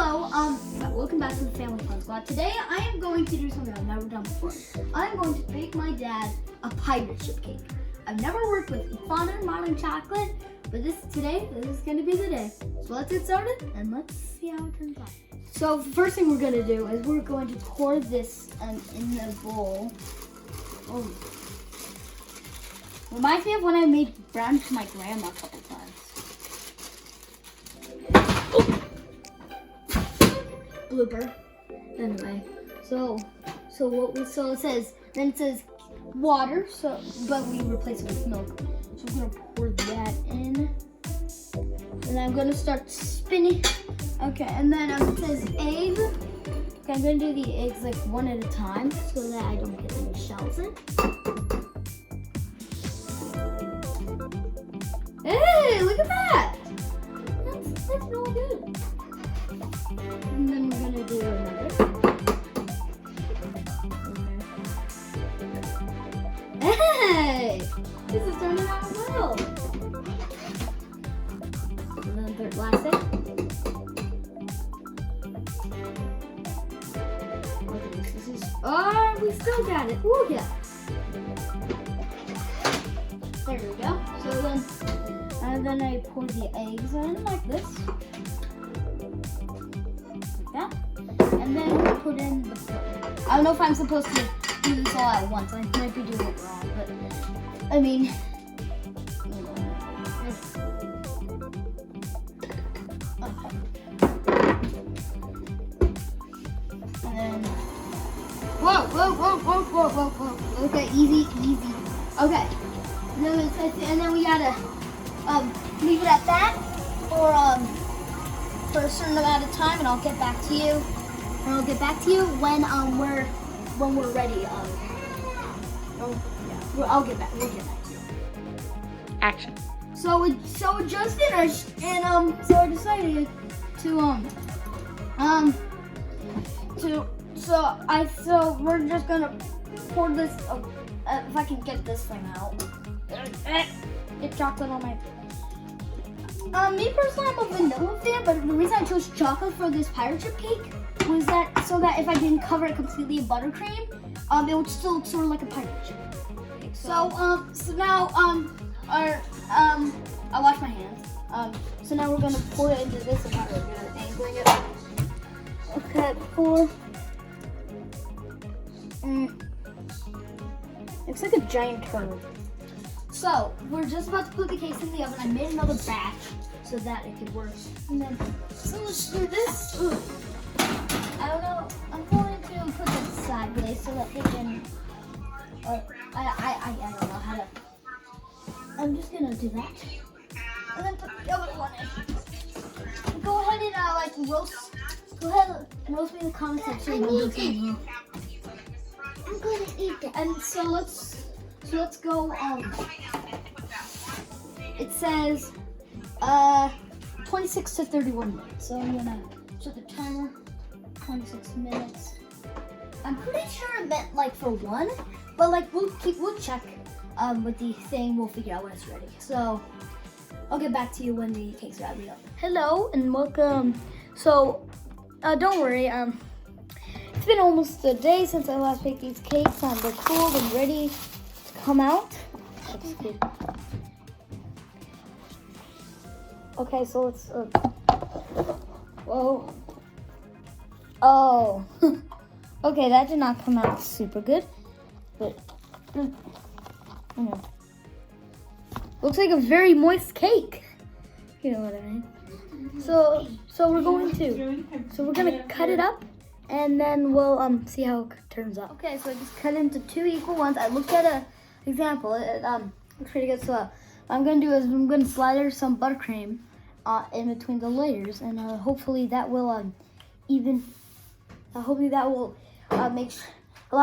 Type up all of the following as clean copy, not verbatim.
Hello, welcome back to the Family Fun Squad. Today I am going to do something I've never done before. I'm going to bake my dad a pirate ship cake. I've never worked with Ifana Modern Chocolate, but this is going to be the day. So let's get started and let's see how it turns out. So the first thing we're going to do is we're going to pour this in the bowl. Oh. Reminds me of when I made brownies for my grandma a couple times. Blooper. Anyway, so it says water, but we replace it with milk. So I'm gonna pour that in, and I'm gonna start spinning. Okay, and then it says egg. Okay, I'm gonna do the eggs like one at a time so that I don't get any shells in. Hey, look at that! That's really good. And then we're gonna do another. Hey! This is turning out well. And then third, last egg. Oh, we still got it. Ooh, yeah. There we go. So then I pour the eggs in like this. Like that. And then we put in the pudding. I don't know if I'm supposed to do this all at once. I might be doing it wrong, but I mean, okay. And then, whoa. Okay, easy. Okay. And then we gotta leave it at that for a certain amount of time, and I'll get back to you. And I'll get back to you when we're ready. We'll get back to you. Action. So it just finished, and so I decided so we're just gonna pour this. If I can get this thing out. Get chocolate on my. Me personally, I'm a vanilla fan, but the reason I chose chocolate for this pirate ship cake was that so that if I didn't cover it completely in buttercream, it would still look sort of like a pirate ship cake. So now I wash my hands. So now we're gonna pour it into this. I'm not really good at angling it. Okay, pour. Looks like a giant turtle. So, we're just about to put the cakes in the oven. I made another batch so that it could work. And then, so let's do this. Ooh. I don't know. I'm going to put this sideways so that they can. I don't know how to. I'm just gonna do that. And then put the other one in. Go ahead and roast. Go ahead and roast me in the comment section. I'm gonna eat it. And so let's go. It says 26 to 31 minutes. So I'm gonna set the timer. 26 minutes. I'm pretty sure it meant like for one, but like we'll check with the thing. We'll figure out when it's ready. So I'll get back to you when the cake's out of the oven. Hello and welcome. So don't worry. It's been almost a day since I last baked these cakes. They're cooled and ready to come out. That's good. Okay, so let's. Whoa. Oh. Okay, that did not come out super good, but looks like a very moist cake. You know what I mean? So we're gonna cut it up. And then we'll see how it turns out. Okay, so I just cut into 2 equal ones. I looked at an example. It looks pretty good. So what I'm gonna do is I'm gonna slather some buttercream in between the layers, and hopefully that will allow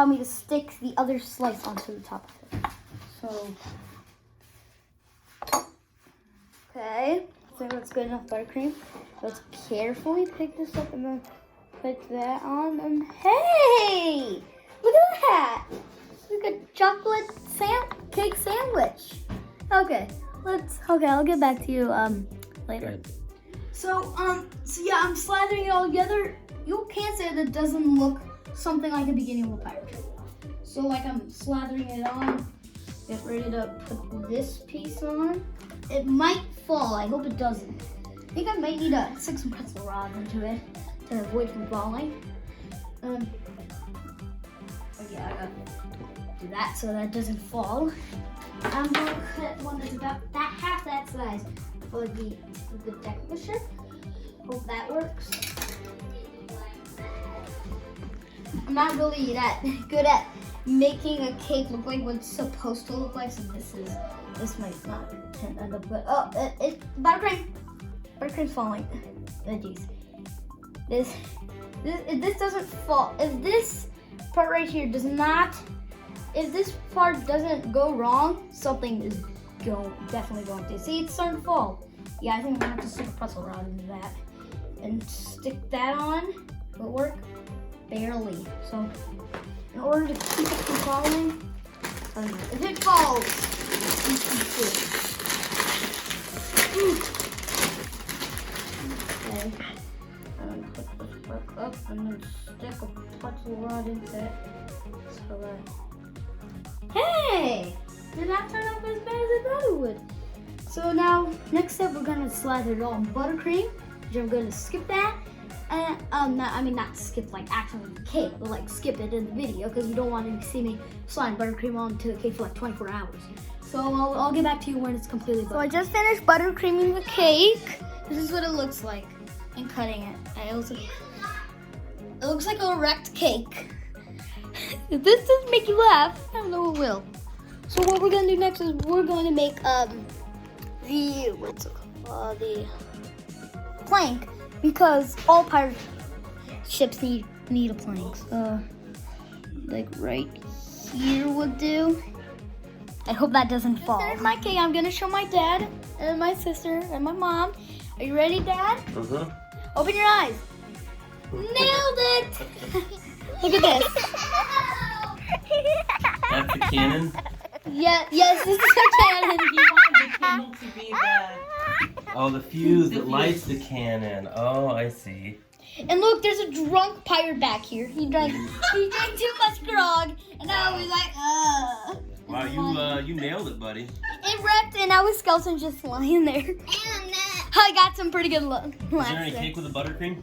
me to stick the other slice onto the top of it. So okay, so that's good enough buttercream. Let's carefully pick this up and then put that on, and hey! Look at that! It's like a chocolate cake sandwich. Okay, I'll get back to you later. Good. So yeah, I'm slathering it all together. You can't say that it doesn't look something like the beginning of a pirate ship. So like I'm slathering it on. Get ready to put this piece on. It might fall. I hope it doesn't. I think I might need to stick some pretzel rods into it to avoid from falling. Oh yeah, I gotta do that so that it doesn't fall. I'm gonna cut one that's about half that size for the deck of the ship. Hope that works. I'm not really that good at making a cake look like what it's supposed to look like, so this might not end up good. Oh, buttercream's falling. Oh jeez. If this doesn't fall, if this part right here does not, if this part doesn't go wrong, something is definitely going to. See, it's starting to fall. Yeah, I think I'm gonna have to stick a pretzel rod into that and stick that on. Will it work? Barely. So, in order to keep it from falling, if it falls, okay. I'm gonna put this back up and then stick a pretzel rod into it. So that, hey, did not turn out as bad as I thought it would. So now, next step, we're gonna slather it all in buttercream, which I'm gonna skip that. And not skip like actually the cake, but like skip it in the video because you don't want to see me sliding buttercream onto the cake for like 24 hours. So I'll get back to you when it's completely buttered. So I just finished buttercreaming the cake. This is what it looks like and cutting it. It looks like a wrecked cake. If this doesn't make you laugh, I don't know what will. So what we're gonna do next is we're going to make the plank. Because all pirate ships need a plank. Like right here would do. I hope that doesn't fall. This is my cake. I'm gonna show my dad and my sister and my mom. Are you ready, Dad? Uh-huh. Open your eyes. Nailed it! Look at this. That's the cannon? Yeah, yes, this is a cannon. The cannon to be Oh, the fuse that lights the cannon. Oh, I see. And look, there's a drunk pirate back here. He drank too much grog, and now he's like, Wow, you nailed it, buddy. It wrecked, and now his skeleton's just lying there. I got some pretty good luck. Is there any cake with the buttercream?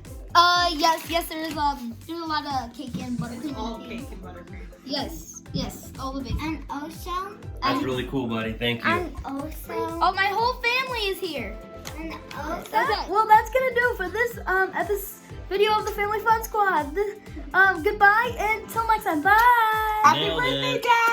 Yes, there is. There's a lot of cake and buttercream. all cake and buttercream. Yes, all the bacon. And also. That's really cool, buddy. Thank you. And also. Oh, my whole family is here. And also. Okay, well, that's gonna do for this video of the Family Fun Squad. Goodbye, and until next time. Bye. Nailed it. Dad!